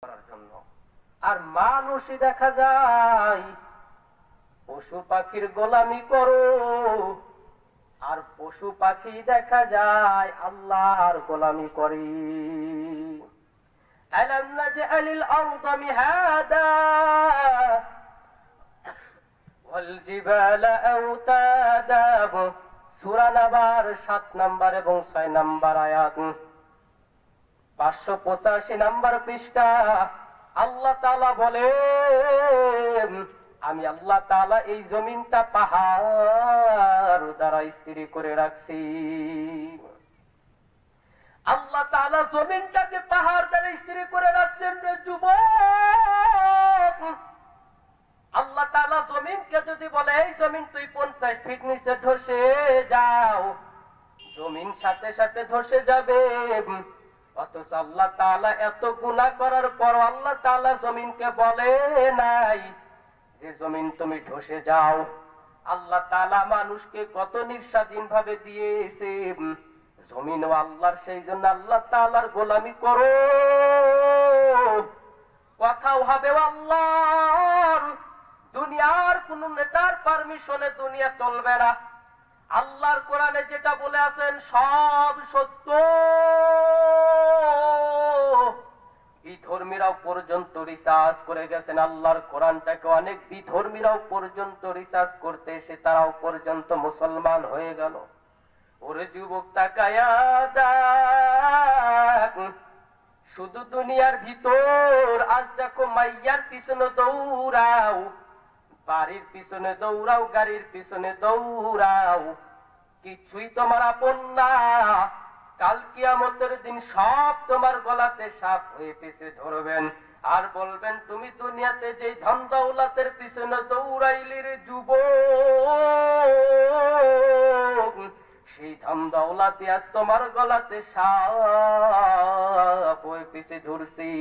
করার জন্য। আর মানুষই দেখা যায় পশু পাখির গোলামি করো, আর পশু পাখি দেখা যায় আল্লাহর গোলামি করে। আলাম নাজআলিল আরদা মিহাদা ওয়াল জিবালা আওতাদা। সূরা নাবার 7 নম্বর এবং 6 নম্বর আয়াত, 585 নম্বর পৃষ্ঠা। আল্লাহ তাআলা বলেন, আমি আল্লাহ তাআলা এই জমিনটা পাহাড় দ্বারা স্থির করে রাখছি। আল্লাহ তাআলা জমিনটাকে পাহাড় দ্বারা স্থির করে রাখছেন রে যুবক। আল্লাহ তাআলা জমিনকে যদি বলে এই জমিন তুই 50 ফিট নিচে ধসে যাও, জমিন সাথে সাথে ধসে যাবে। অথচ আল্লাহ তাআলা এত গুনাহ করার পর আল্লাহ তাআলা জমিনকে বলে নাই যে জমিন তুমি ধসে যাও। আল্লাহ তাআলা মানুষকে কত নিঃস্বাধীন ভাবে দিয়েছে, জমিন ও আল্লাহর। সেই জন্য আল্লাহ তাআলার গোলামি করো, কথাও হবে আল্লাহর। দুনিয়ার কোন নেতার পারমিশনে দুনিয়া চলবে না। আল্লাহর কোরআনে যেটা বলে আছেন সব সত্য। বিধর্মীরাও পর্যন্ত রিসার্চ করে গেছেন আল্লাহর কোরআনটাকে। অনেক বিধর্মীরাও পর্যন্ত রিসার্চ করতে এসে তারাও পর্যন্ত মুসলমান হয়ে গেল। ওরে যুবক তাকায়া দেখ, শুধু দুনিয়ার ভিতর আজ দেখো মাইয়ার পিছনে দৌড়াও, বাড়ির পিছনে দৌড়াও, গাড়ির পিছনে দৌড়াও, কিছুই তোমার আপন না। কাল কিয়ামতের দিন সব তোমার গলাতে সাপ হয়ে পিছে ধরবেন আর বলবেন তুমি দুনিয়াতে যে ধন দৌলতের পিছনে দৌড়াইলি রে যুবক, সেই ধন দৌলতে আজ তোমার গলাতে সাপ হয়ে পিছে ধরছি।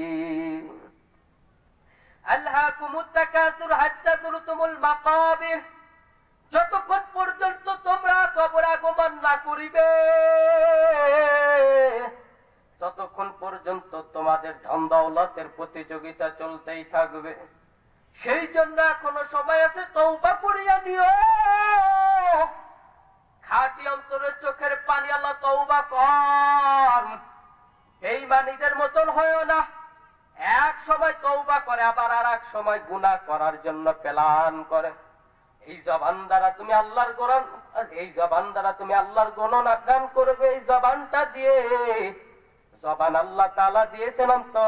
আলহাকুমুত তাকাসুর হাত্তা যুরতুমুল মাকাবির। যতক্ষণ পর্যন্ত তোমরা কবর আগমন না করিবে ততক্ষণ পর্যন্ত তোমাদের ধন দৌলতের প্রতিযোগিতা চলতেই থাকবে। সেই জন্য এখনো সময় আছে, তওবা করিয়া নিও। খাঁটি অন্তরের চোখের পানি আল্লাহ তওবা কর, বেঈমানীদের মতন হয়ো না। এক সময় তওবা করে আবার আর এক সময় গুনাহ করার জন্য প্ল্যান করে। এই জবান দ্বারা তুমি আল্লাহর কোরআন, এই জবান দ্বারা তুমি আল্লাহর গুণগান করবে। এই জবানটা দিয়ে, জবান আল্লাহ তাআলা দিয়েছেন তো